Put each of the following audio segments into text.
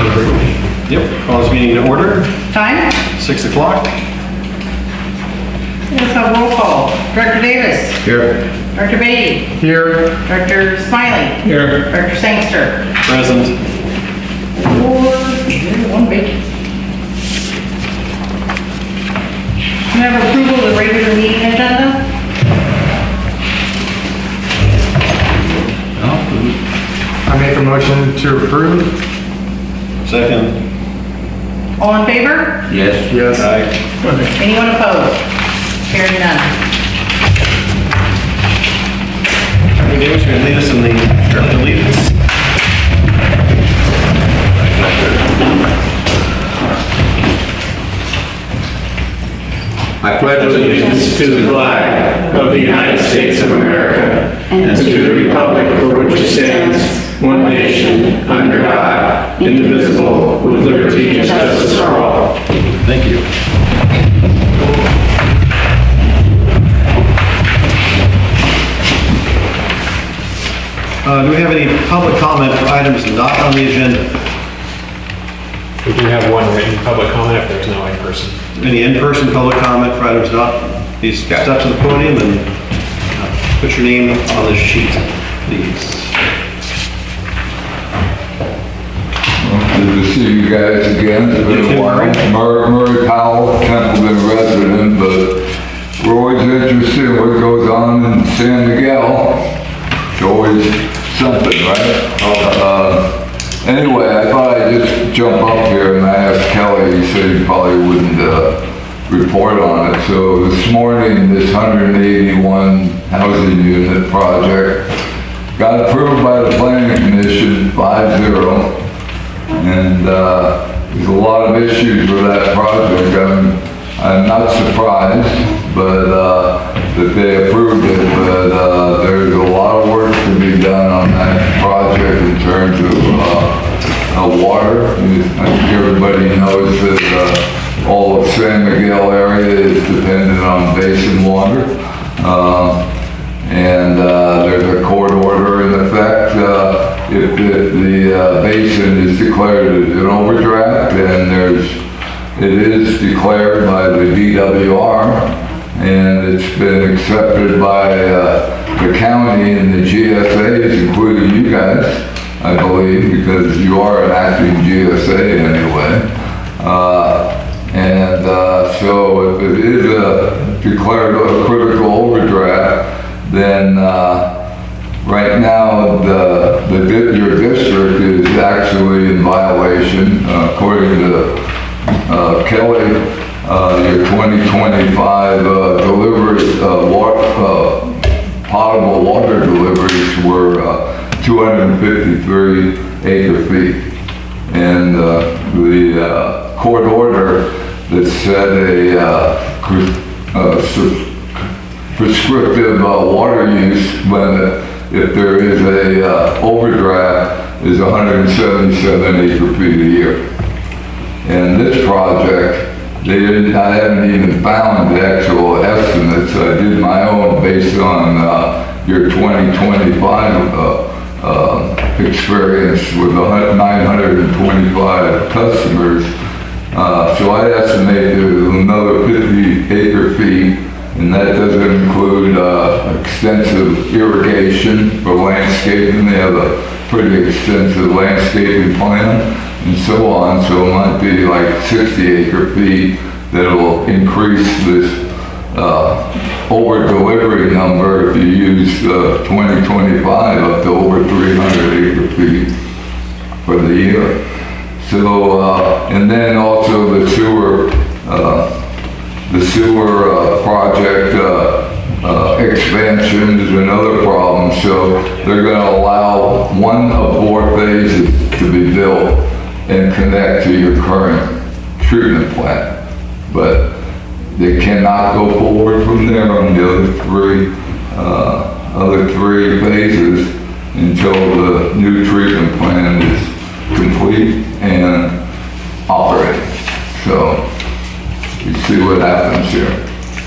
Yep, call this meeting to order, Time? 6 o'clock. Let's have roll call. Director Davis. Here. Director Beatty. Here. Director Smiley. Here. Director Sangster. Present. 1 vacancy. Can I have approval of the regular meeting agenda? I make a motion to approve. Second. All in favor? Yes. Yes. Aye. Anyone opposed? Hearing none. Director Davis, you're going to lead us in the Pledge of Allegiance. I pledge allegiance to the flag of the United States of America and to the republic for which it stands, one nation, under God, indivisible, with liberty and justice for all. Thank you. Do we have any public comment for items not on the agenda? We do have one written public comment if there's no in-person. Any in-person public comment for items not? Please step to the podium and put your name on the sheet, please. Good to see you guys again. It's been a while. Murray Powell, Templeton resident, but we're always interested in what goes on in San Miguel. It's always something, right? Anyway, I thought I'd just jump up here and I asked Kelly. He said he probably wouldn't report on it. So this morning, this 181 housing unit project got approved by the Planning Commission 5-0. And there's a lot of issues with that project. I'm not surprised, but that they approved it. But there's a lot of work to be done on that project in terms of water. I think everybody knows that all of San Miguel area is dependent on basin water. And there's a court order in effect. If the basin is declared as an overdraft, and it is declared by the DWR, and it's been accepted by the county and the GSAs, including you guys, I believe, because you are an acting GSA anyway. So if it is declared a critical overdraft, then right now your district is actually in violation, according to Kelly. Your 2025 potable water deliveries were 253 acre feet. And the court order that said a prescriptive water use limit, if there is a overdraft, is 177 acre feet a year. And this project, I haven't even found the actual estimates. I did my own based on your 2025 experience with 925 customers. So I estimate there's another 50 acre feet, and that doesn't include extensive irrigation for landscaping. They have a pretty extensive landscaping plan and so on. So it might be like 60 acre feet that'll increase this over delivery number if you use 2025 up to over 300 acre feet for the year. So, and then also the sewer project expansion is another problem. So they're going to allow one of 4 phases to be built and connect to your current treatment plant. But they cannot go forward from there on the other three phases until the new treatment plan is complete and operating. So you see what happens here.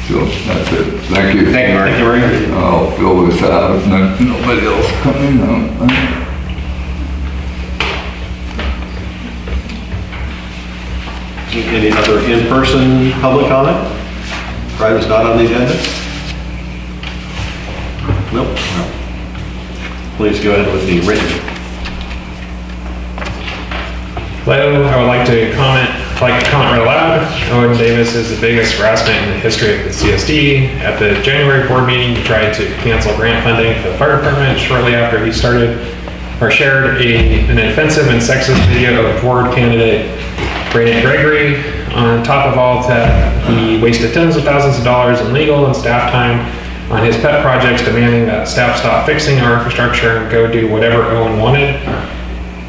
So that's it. Thank you. Thank you, Mark. Thank you, Mark. I'll fill this out if nobody else coming. Any other in-person public comment? For items not on the agenda? Nope. Please go ahead with the written. Hello, I would like to comment right aloud. Owen Davis is the biggest harassment in the history of the CSD. At the January board meeting, he tried to cancel grant funding for the fire department shortly after he started or shared an offensive and sexist video of board candidate Brandon Gregory. On top of all that, he wasted tens of thousands of dollars in legal and staff time on his pet projects, demanding that staff stop fixing our infrastructure and go do whatever Owen wanted.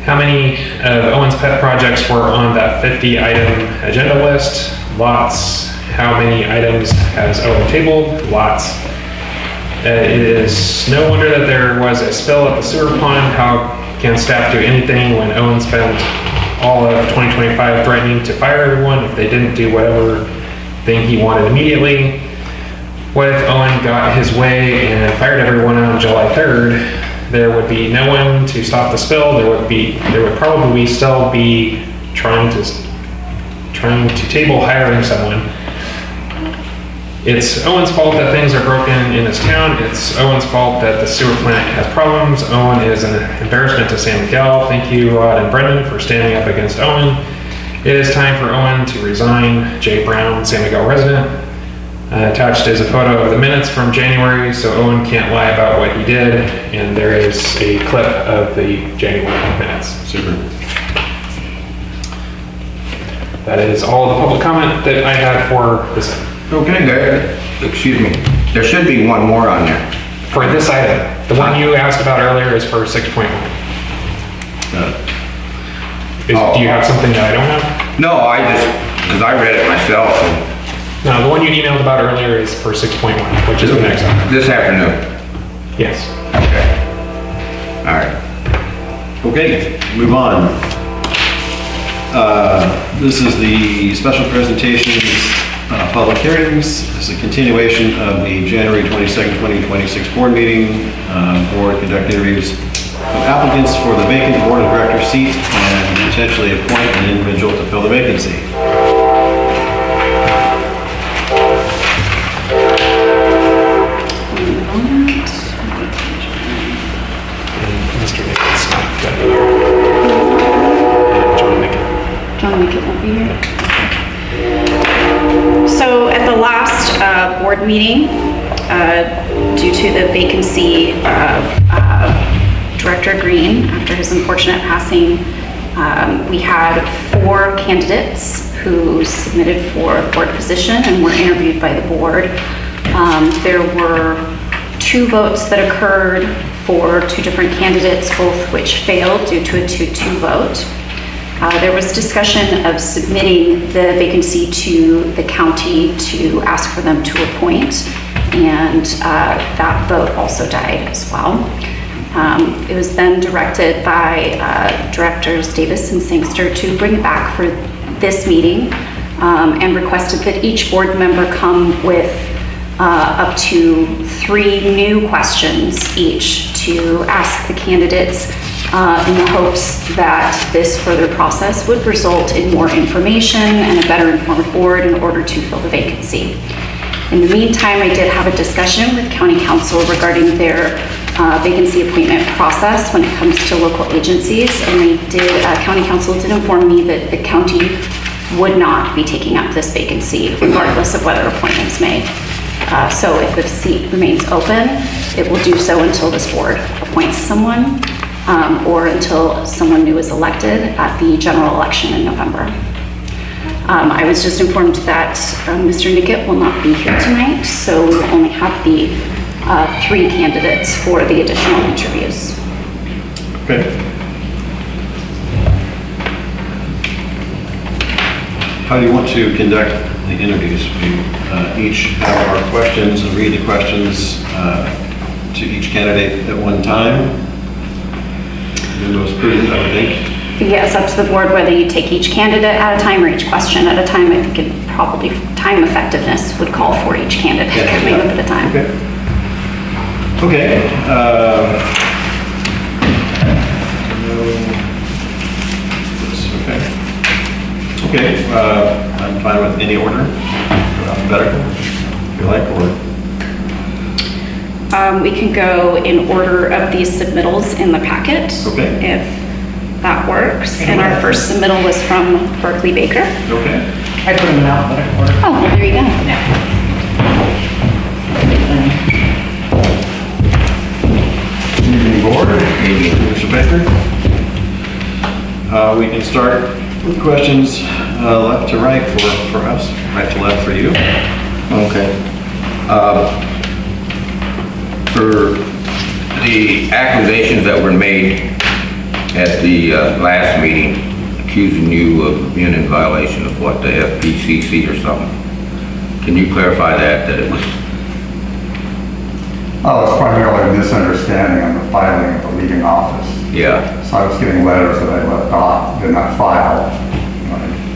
How many of Owen's pet projects were on that 50-item agenda list? Lots. How many items has Owen tabled? Lots. It is no wonder that there was a spill at the sewer pond. How can staff do anything when Owen spent all of 2025 threatening to fire everyone if they didn't do whatever thing he wanted immediately? What if Owen got his way and fired everyone on July 3rd? There would be no one to stop the spill. There would probably still be trying to table hiring someone. It's Owen's fault that things are broken in this town. It's Owen's fault that the sewer plant has problems. Owen is an embarrassment to San Miguel. Thank you, Rod and Brendan, for standing up against Owen. It is time for Owen to resign. Jay Brown, San Miguel resident. Attached is a photo of the minutes from January, so Owen can't lie about what he did, and there is a clip of the January minutes. Super. That is all the public comment that I had for this item. Okay, excuse me. There should be one more on there. For this item, the one you asked about earlier is for 6.1. Do you have something that I don't have? No, because I read it myself. No, the one you emailed about earlier is for 6.1, which is the next item. This afternoon. Yes. Okay. All right. Okay, move on. This is the special presentations, public hearings. This is a continuation of the January 22nd, 2026 board meeting. Board conduct interviews of applicants for the vacant board of director seat and potentially appoint an individual to fill the vacancy. Mr. Nichols not gonna be here. And John Nichols. John Wickett won't be here. So at the last board meeting, due to the vacancy of Director Green after his unfortunate passing, we had 4 candidates who submitted for a board position and were interviewed by the board. There were 2 votes that occurred for 2 different candidates, both which failed due to a 2-2 vote. There was discussion of submitting the vacancy to the county to ask for them to appoint, and that vote also died as well. It was then directed by Directors Davis and Sangster to bring it back for this meeting, and requested that each board member come with up to 3 new questions each to ask the candidates in the hopes that this further process would result in more information and a better informed board in order to fill the vacancy. In the meantime, I did have a discussion with County Council regarding their vacancy appointment process when it comes to local agencies, and County Council did inform me that the county would not be taking up this vacancy regardless of whether appointments made. So if the seat remains open, it will do so until this board appoints someone, or until someone new is elected at the general election in November. I was just informed that Mr. Nickett will not be here tonight, so we will only have the 3 candidates for the additional interviews. Okay. How do you want to conduct the interviews? We each have our questions and read the questions to each candidate at one time. The most prudent, I would think. Yes, up to the board whether you take each candidate at a time or each question at a time. I think it probably, time effectiveness would call for each candidate coming up at a time. Okay. Okay. Okay. Okay, I'm fine with any order, alphabetical, if you like, or, We can go in order of these submittals in the packet. Okay. If that works. And our first submittal was from Berkeley Baker. okay. I put them in alphabetical order. Oh, well, there you go. Evening board. Mr. Baker? We can start with questions left to right for us, right to left for you. Okay. For the accusations that were made at the last meeting, accusing you of being in violation of what, the FPCC or something, can you clarify that it was? Oh, it's primarily a misunderstanding on the filing of the leaving office. Yeah, So I was getting letters that I left off, did not file. I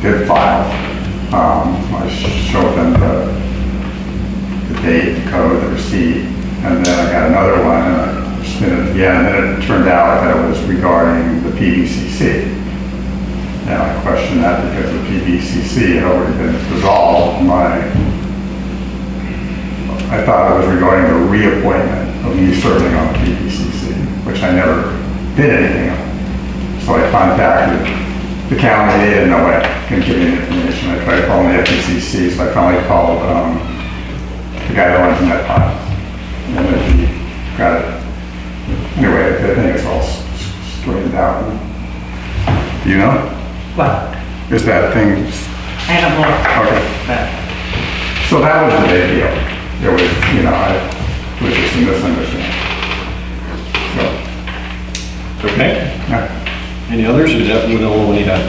did file. I showed them the date, the code, the receipt, and then I got another one, and I submitted it again, and then it turned out that it was regarding the PBCC. And I questioned that because the PBCC had already been resolved. I thought it was regarding the reappointment of me serving on the PBCC, which I never did anything on. So I contacted the county, they didn't know what, couldn't give me any information. I tried calling the FPCC, so I finally called the guy that runs Net Files. And then he got it. Anyway, I think it's all straightened out. Do you know? What? Is that thing, I don't know. okay. So that was the big deal. It was, it was just a misunderstanding. So, Okay. yeah. Any others, or is that the only one you had?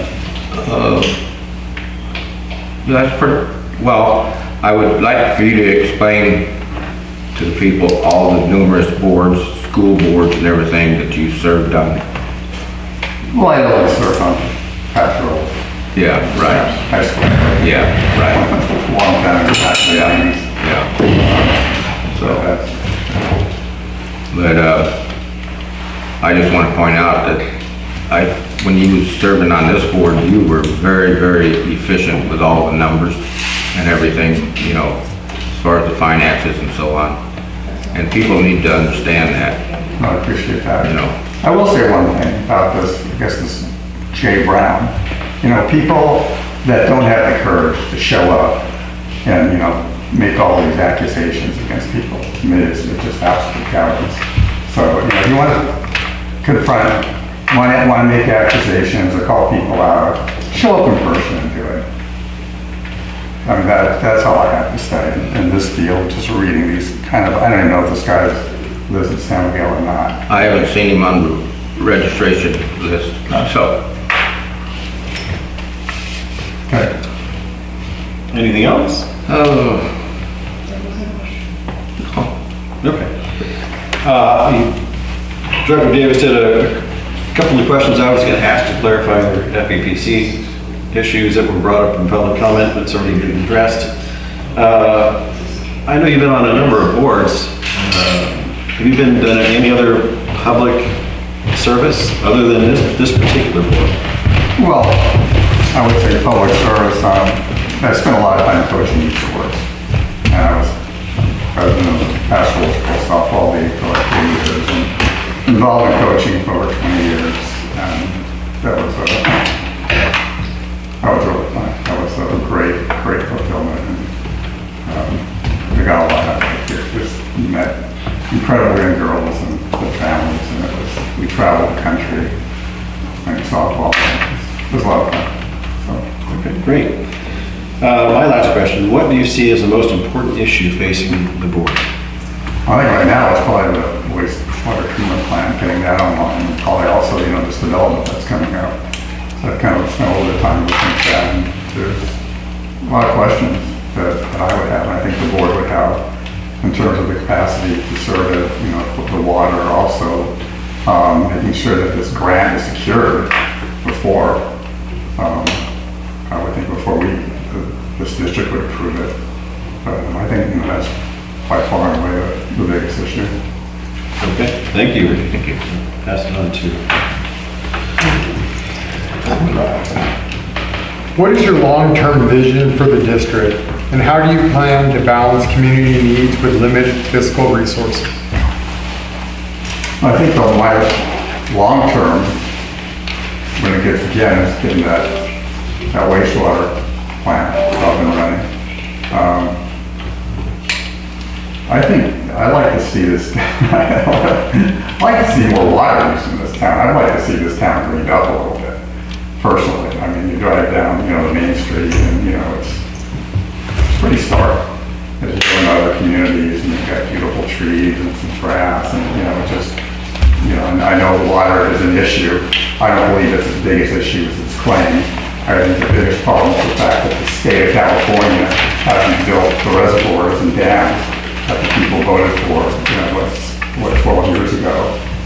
that's pretty, well, I would like for you to explain to the people all the numerous boards, school boards and everything that you served on. Well, I always served on pastoral Yeah, right. high school. Yeah, right. Long time in the past, the 90s. Yeah. So that's, But, I just want to point out that when you was serving on this board, you were very, very efficient with all the numbers and everything, as far as the finances and so on. And people need to understand that, I appreciate that. you know. I will say one thing about this, I guess this Jay Brown. People that don't have the courage to show up and, make all these accusations against people, to me, it's just absolute cowardice. So, if you want to confront, want to make accusations or call people out, show up in person and do it. I mean, that's all I have to say in this deal, just reading these I don't even know if this guy lives in San Miguel or not. I haven't seen him on the registration list, so. Okay. Anything else? Okay. Director Davis did a couple of questions I was going to ask to clarify the FEPC issues that were brought up in public comment, but it's already been addressed. I know you've been on a number of boards. Have you been done any other public service other than this particular board? Well, I would say public service. I spent a lot of time coaching youth sports. And I was president of the pastoral softball league for like 3 years and involved in coaching for over 20 years. And that was really fun. That was a great fulfillment. And we got a lot out of it. Just met incredible young girls and their families, and we traveled the country playing softball. It was a lot of fun. So, Okay, great. My last question, what do you see as the most important issue facing the board? I think right now it's probably the wastewater treatment plant, getting that online, and probably also, this development that's coming up. So I've kind of spent a little bit of time looking at that, and there's a lot of questions that I would have, and I think the board would have, in terms of the capacity to serve it, the water, also making sure that this grant is secured before, I would think before this district would approve it. But I think that's by far and away the biggest issue. Okay, thank you. Thank you. Pass it on to. What is your long-term vision for the district, and how do you plan to balance community needs with limited fiscal resources? I think on my long term, when it gets, again, it's getting that wastewater plant up and running. I think, I'd like to see this, I'd like to see more water use in this town. I'd like to see this town greened up a little bit, personally. I mean, you drive down, the Main Street and, it's pretty stark. As you go in other communities and you've got beautiful trees and some grass and, and I know water is an issue. I don't believe it's as big an issue as it's claimed. I think the biggest problem is the fact that the state of California hasn't built the reservoirs and dams that the people voted for, 12 years ago.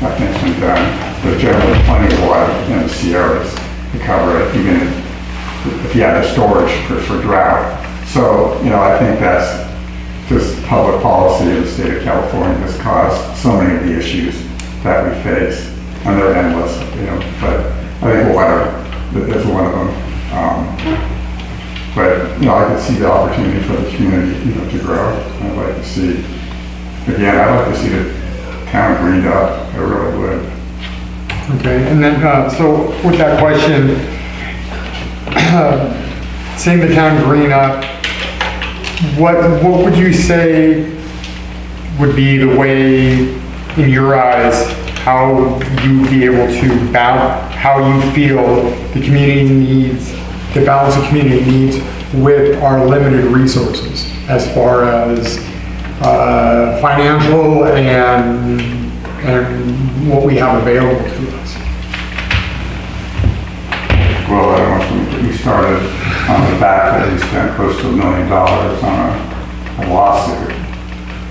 Nothing's been done. There's generally plenty of water in the Sierras to cover it, even if you have the storage for drought. So, I think that's just public policy in the state of California has caused so many of the issues that we face, and they're endless, but I think water is one of them. But, I could see the opportunity for the community, to grow. I'd like to see, again, I'd like to see the town greened up. I really would. Okay, and then, so with that question, seeing the town green up, what would you say would be the way, in your eyes, how you be able to balance, how you feel the community needs, the balance of community needs with our limited resources as far as financial and what we have available to us? Well, I don't know if we started on the back that we spent close to $1 million on a lawsuit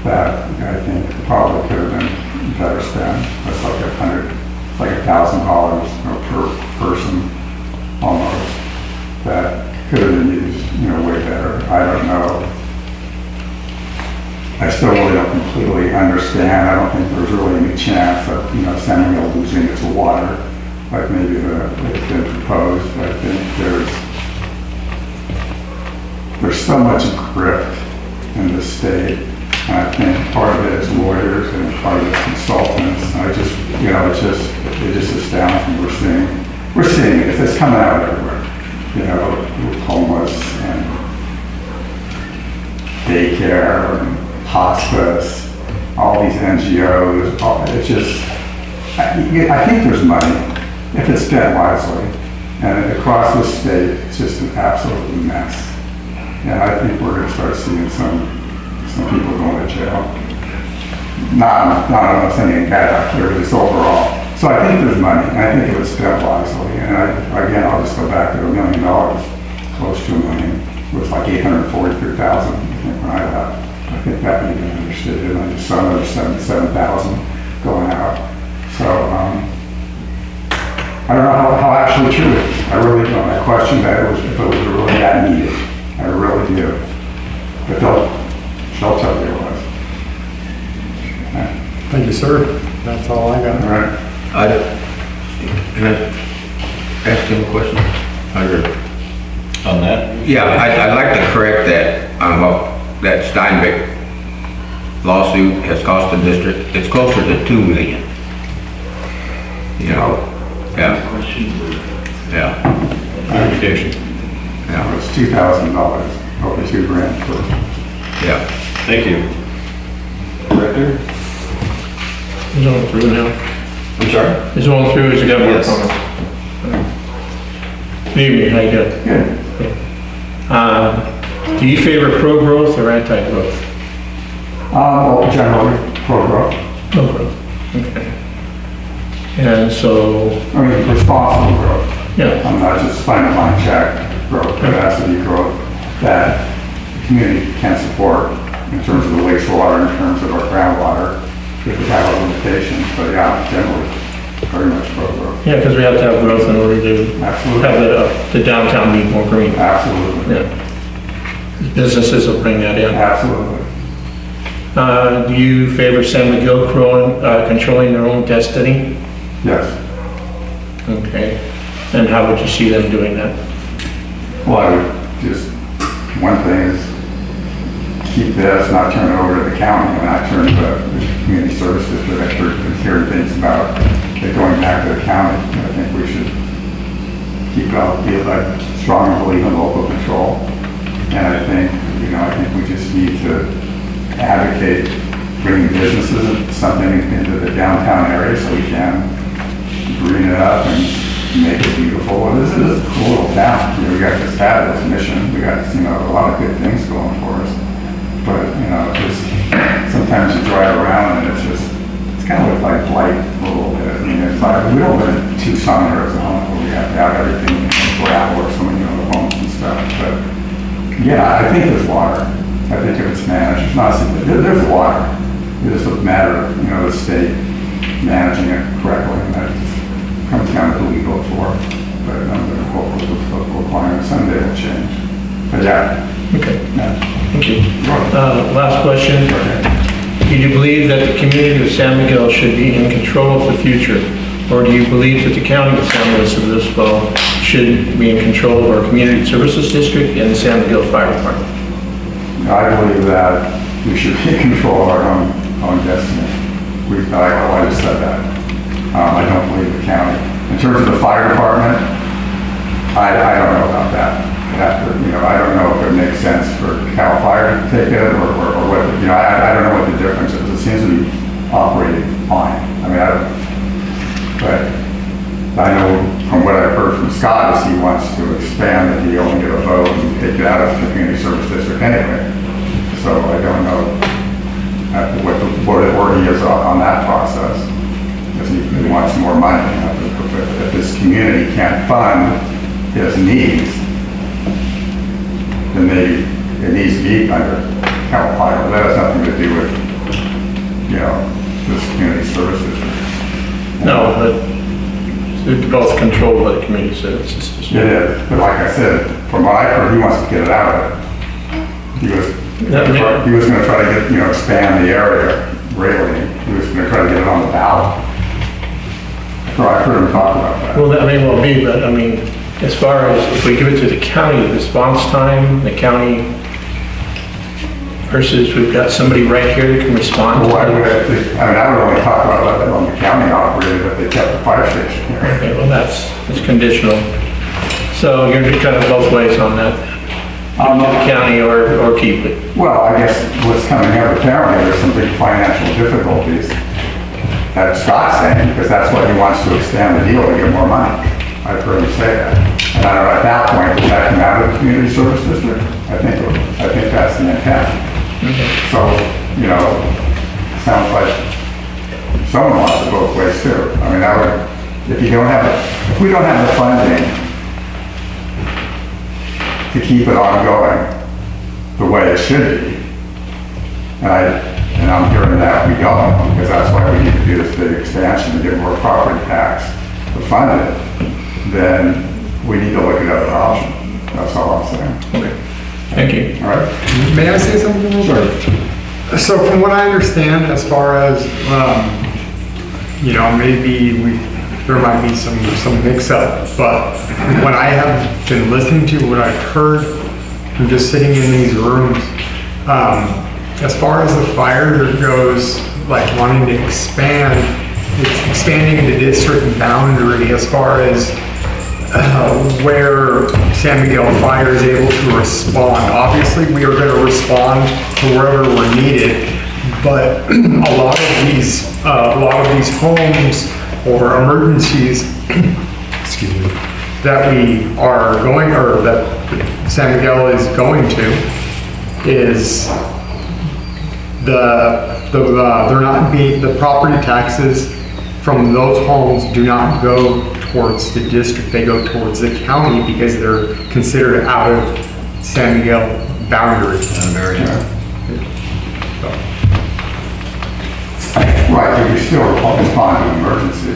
that I think probably could have been better spent. That's like $1,000 per person almost. That could have been used, way better. I don't know. I still really don't completely understand. I don't think there's really any chance of, Seminole losing its water, like maybe it's been proposed. I think there's so much grift in the state. And I think part of it is lawyers and part of it is consultants. I just, it just astounds me. We're seeing it. It's coming out everywhere. With homeless and daycare and hospice, all these NGOs. It's just, I think there's money if it's spent wisely. And across the state, it's just an absolute mess. And I think we're going to start seeing some people going to jail. Not saying bad out there, just overall. So I think there's money, and I think it was spent wisely. And I'll just go back to $1 million, close to $1 million. It was like $843,000, I think, when I left. I think that may be understated, and I just saw another $77,000 going out. So I don't know how actually true it is. I really don't. I question that if it was really that needed. I really do. But they'll tell you it was. Thank you, sir. That's all I got. All right. Can I ask him a question? On that? Yeah, I'd like to correct that on what that Steinbeck lawsuit has cost the district. It's closer to $2 million. Yeah. Clarification. Yeah, it's $2,000, over $2,000 for. Yeah. Thank you. Director? He's on through now. I'm sorry? He's on through, has he got more Yes. comments? Good evening, how you doing? Do you favor pro-growth or anti-growth? Well, generally, pro-growth. Pro-growth, okay. And so, I mean, responsible growth. yeah, I'm not just finding my check growth, but it has to be growth that the community can support in terms of the wastewater, in terms of our groundwater, if we have our limitations. But yeah, generally, very much pro-growth. yeah, because we have to have growth in order to Absolutely. have the downtown be more green. Absolutely. Yeah. Businesses will bring that in. Absolutely. Do you favor San Miguel controlling their own destiny? Yes. Okay. And how would you see them doing that? Well, I would just, one thing is keep this, not turn it over to the county, and not turn it to the community service district. I've been hearing things about it going back to the county. I think we should keep out, be like strong belief in local control. And I think, I think we just need to advocate bringing businesses and something into the downtown area so we can green it up and make it beautiful. And this is a cool little town. We got this fabulous mission. We got, a lot of good things going for us. But, just sometimes you drive around and it's kind of like light a little bit. I mean, it's like, we don't live in Tucson, Arizona, where we have to have everything gravel or some, the homes and stuff. But yeah, I think there's water. I think if it's managed, it's not, there's water. It's just a matter of, the state managing it correctly, and that just comes down to who we vote for. But I'm going to hope that the political climate someday will change. But yeah. Okay, Yeah. thank you. Last question. Do you believe that the community of San Miguel should be in control of the future? Or do you believe that the county of San Luis Obispo should be in control of our community services district and the San Miguel Fire Department? I believe that we should be in control of our own destiny. I just said that. I don't believe the county. In terms of the fire department, I don't know about that. I don't know if it makes sense for CAL FIRE to take it or what, I don't know what the difference is. It seems to be operating fine. But I know from what I've heard from Scott is he wants to expand the deal and get a vote and take it out of the community service district anyway. So I don't know where he is on that process. Because he wants more money. If this community can't fund his needs, then maybe it needs to be under CAL FIRE. That has nothing to do with, this community service district. No, but it's both controlled by the community services district. It is, but like I said, from what I've heard, he wants to get it out of it. He was going to try to get, expand the area greatly. He was going to try to get it on the ballot. So I've heard him talk about that. Well, that may well be, but as far as if we give it to the county, the response time, the county versus we've got somebody right here that can respond. Well, I would only talk about that on the county operated if they kept the fire station here. Okay, well, that's conditional. So you're kind of both ways on that. Give it to the county or keep it. Well, I guess what's coming out apparently there's some big financial difficulties. That Scott's saying, because that's why he wants to expand the deal to get more money. I've heard him say that. And I don't know, at that point, does that come out of the community service district? I think that's the intent. So, sounds like someone wants it both ways too. If we don't have the funding to keep it ongoing the way it should be, and I'm hearing that we don't, because that's why we need to do this big expansion to get more property tax to fund it, then we need to look at other options. That's all I'm saying. Okay. Thank you. All right? May I say something? Sure. So from what I understand, as far as, maybe there might be some mix-up, but what I have been listening to, what I've heard from just sitting in these rooms, as far as the fire goes, like wanting to expand, it's expanding the district boundary as far as where San Miguel Fire is able to respond. Obviously, we are going to respond to wherever we're needed, but a lot of these homes or emergencies, excuse me, that we are going, or that San Miguel is going to, is the property taxes from those homes do not go towards the district, they go towards the county because they're considered out of San Miguel boundary. Right, but you still respond to an emergency.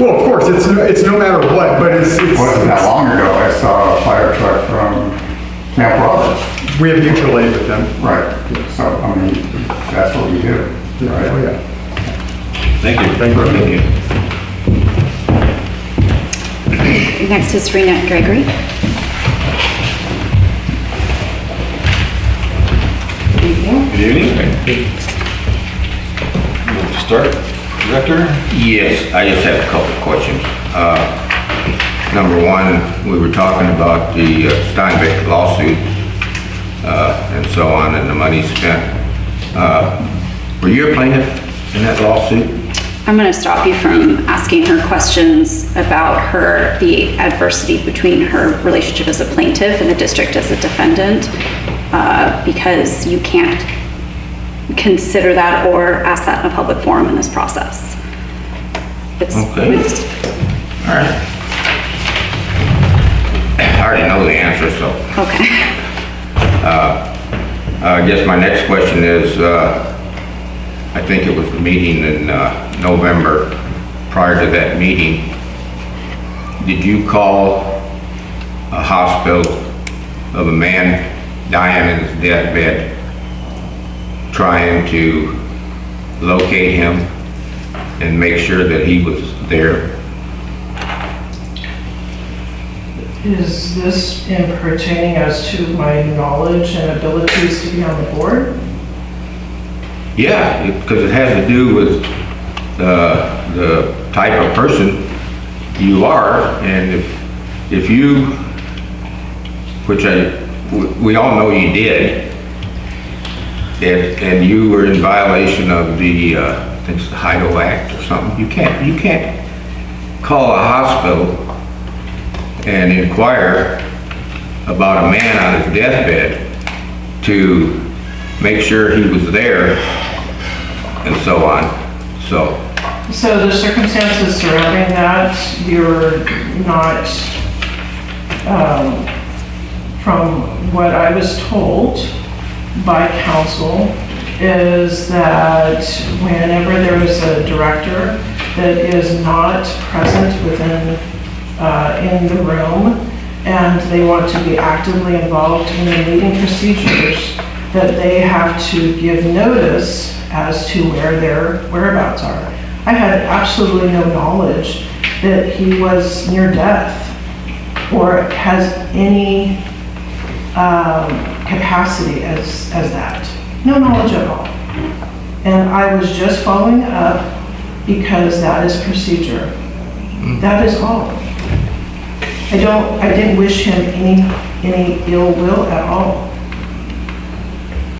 Well, of course, it's no matter what, but it's Wasn't that long ago, I saw a fire truck from Camp Roberts. we have mutual aid with them. Right, so, that's what we do, right? Oh, yeah. Thank you. Thank you. Next is Renette Gregory. Start, Director? Yes, I just have a couple of questions. Number one, we were talking about the Steinbeck lawsuit and so on, and the money spent. Were you a plaintiff in that lawsuit? I'm going to stop you from asking her questions about the adversity between her relationship as a plaintiff and the district as a defendant, because you can't consider that or ask that in a public forum in this process. Okay. All right. I already know the answer, so. Okay. I guess my next question is, I think it was the meeting in November. Prior to that meeting, did you call a hospital of a man dying in his deathbed, trying to locate him and make sure that he was there? Is this in pertaining as to my knowledge and abilities to be on the board? Yeah, because it has to do with the type of person you are, and if you, which we all know you did, and you were in violation of the, I think it's the Hydo Act or something, you can't call a hospital and inquire about a man on his deathbed to make sure he was there and so on. So the circumstances surrounding that, you're not, from what I was told by counsel, is that whenever there is a director that is not present within, in the room, and they want to be actively involved in the meeting procedures, that they have to give notice as to where their whereabouts are. I had absolutely no knowledge that he was near death or has any capacity as that. No knowledge at all. And I was just following up because that is procedure. That is all. I didn't wish him any ill will at all.